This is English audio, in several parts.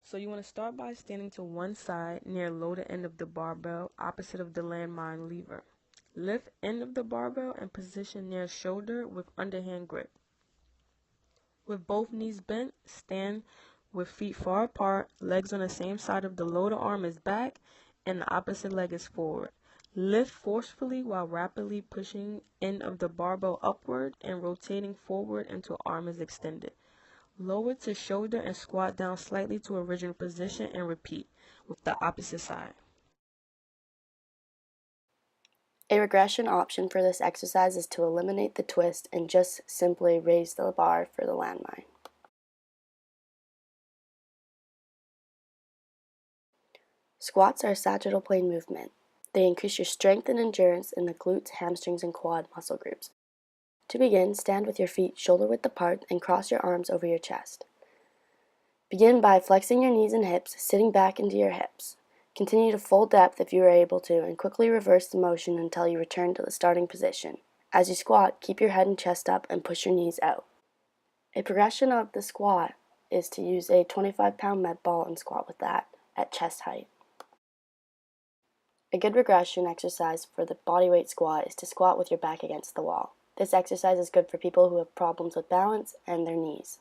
So you want to start by standing to one side near lower end of the barbell, opposite of the landmine lever. Lift end of the barbell and position near shoulder with underhand grip. With both knees bent, stand with feet far apart, legs on the same side of the lower arm is back, and the opposite leg is forward. Lift forcefully while rapidly pushing end of the barbell upward and rotating forward until arm is extended. Lower to shoulder and squat down slightly to original position and repeat with the opposite side. A regression option for this exercise is to eliminate the twist and just simply raise the bar for the landmine. Squats are a sagittal plane movement. They increase your strength and endurance in the glutes, hamstrings, and quad muscle groups. To begin, stand with your feet shoulder-width apart and cross your arms over your chest. Begin by flexing your knees and hips, sitting back into your hips. Continue to full depth if you are able to, and quickly reverse the motion until you return to the starting position. As you squat, keep your head and chest up and push your knees out. A progression of the squat is to use a 25-pound med ball and squat with that at chest height. A good regression exercise for the bodyweight squat is to squat with your back against the wall. This exercise is good for people who have problems with balance and their knees.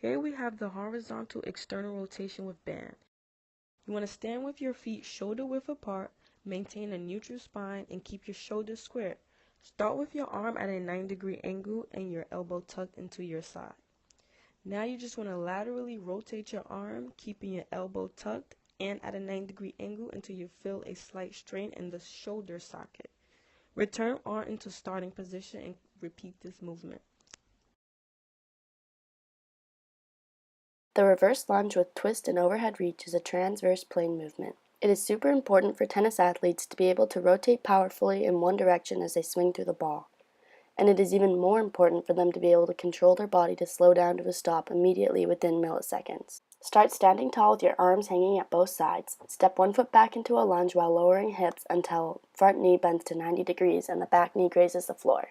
Here we have the horizontal external rotation with band. You want to stand with your feet shoulder width apart, maintain a neutral spine, and keep your shoulders square. Start with your arm at a 90-degree angle and your elbow tucked into your side. Now you just want to laterally rotate your arm, keeping your elbow tucked and at a 90-degree angle until you feel a slight strain in the shoulder socket. Return arm into starting position and repeat this movement. The reverse lunge with twist and overhead reach is a transverse plane movement. It is super important for tennis athletes to be able to rotate powerfully in one direction as they swing through the ball. And it is even more important for them to be able to control their body to slow down to a stop immediately within milliseconds. Start standing tall with your arms hanging at both sides. Step one foot back into a lunge while lowering hips until front knee bends to 90 degrees and the back knee grazes the floor.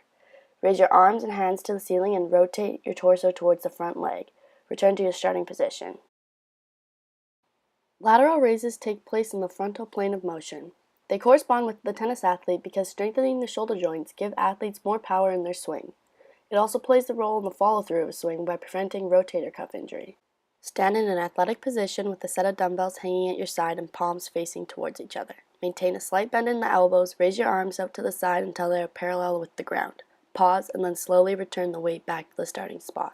Raise your arms and hands to the ceiling and rotate your torso towards the front leg. Return to your starting position. Lateral raises take place in the frontal plane of motion. They correspond with the tennis athlete because strengthening the shoulder joints give athletes more power in their swing. It also plays the role in the follow-through of a swing by preventing rotator cuff injury. Stand in an athletic position with a set of dumbbells hanging at your side and palms facing towards each other. Maintain a slight bend in the elbows, raise your arms out to the side until they are parallel with the ground. Pause and then slowly return the weight back to the starting spot.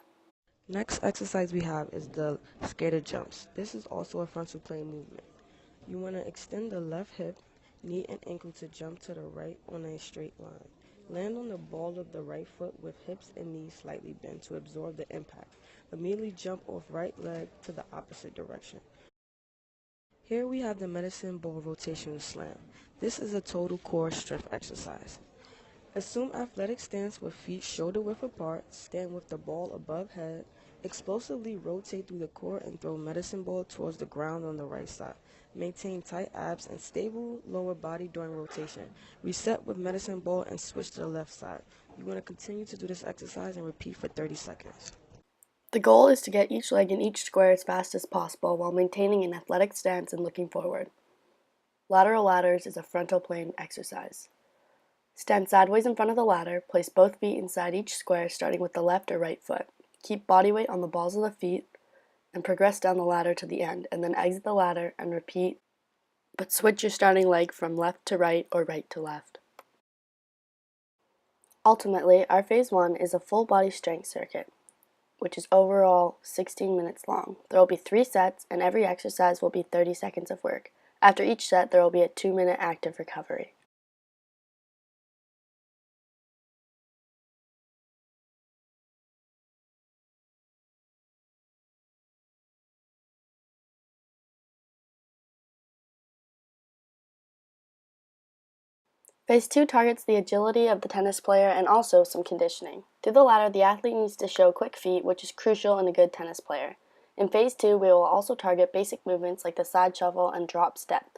Next exercise we have is the skater jumps. This is also a frontal plane movement. You want to extend the left hip, knee and ankle to jump to the right on a straight line. Land on the ball of the right foot with hips and knees slightly bent to absorb the impact. Immediately jump off right leg to the opposite direction. Here we have the medicine ball rotational slam. This is a total core strength exercise. Assume athletic stance with feet shoulder width apart, stand with the ball above head, explosively rotate through the core and throw medicine ball towards the ground on the right side. Maintain tight abs and stable lower body during rotation. Reset with medicine ball and switch to the left side. You want to continue to do this exercise and repeat for 30 seconds. The goal is to get each leg in each square as fast as possible while maintaining an athletic stance and looking forward. Lateral ladders is a frontal plane exercise. Stand sideways in front of the ladder, place both feet inside each square starting with the left or right foot. Keep body weight on the balls of the feet and progress down the ladder to the end, and then exit the ladder and repeat, but switch your starting leg from left to right or right to left. Ultimately, our phase 1 is a full body strength circuit, which is overall 16 minutes long. There will be 3 sets, and every exercise will be 30 seconds of work. After each set, there will be a 2-minute active recovery. Phase 2 targets the agility of the tennis player and also some conditioning. Through the latter, the athlete needs to show quick feet, which is crucial in a good tennis player. In Phase 2, we will also target basic movements like the side shuffle and drop step.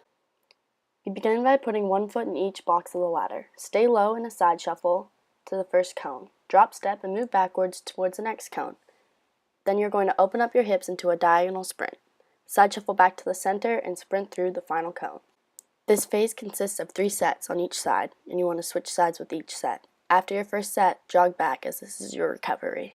You begin by putting one foot in each box of the ladder. Stay low in a side shuffle to the first cone. Drop step and move backwards towards the next cone. Then you're going to open up your hips into a diagonal sprint. Side shuffle back to the center and sprint through the final cone. This phase consists of 3 sets on each side, and you want to switch sides with each set. After your first set, jog back as this is your recovery.